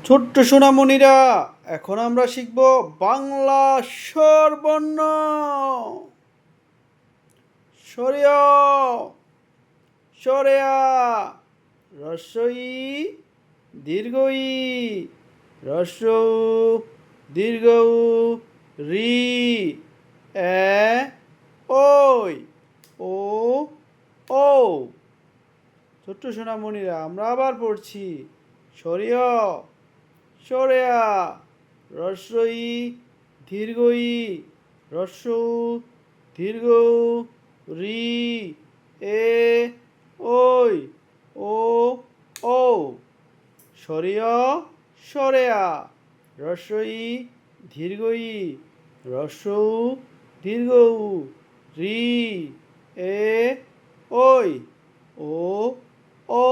ছোট্ট সোনামণিরা, এখন আমরা শিখব বাংলা স্বরবর্ণ। সরিয়, সরেয়া, রস্বই, দীর্ঘই, রস্বউ, দীর্ঘউ, রি, এ, ওই, ও, ও। ছোট্ট সোনামণিরা, আমরা আবার পড়ছি। সরিয়, সরেয়া, রস্বই, দীর্ঘই, রস্বউ, দীর্ঘউ, রি, এ, ওই, ও, ও। সরিয়, সরেয়া, রস্বই, দীর্ঘই, রস্বউ, দীর্ঘউ, রি, এ, ওই, ও, ও।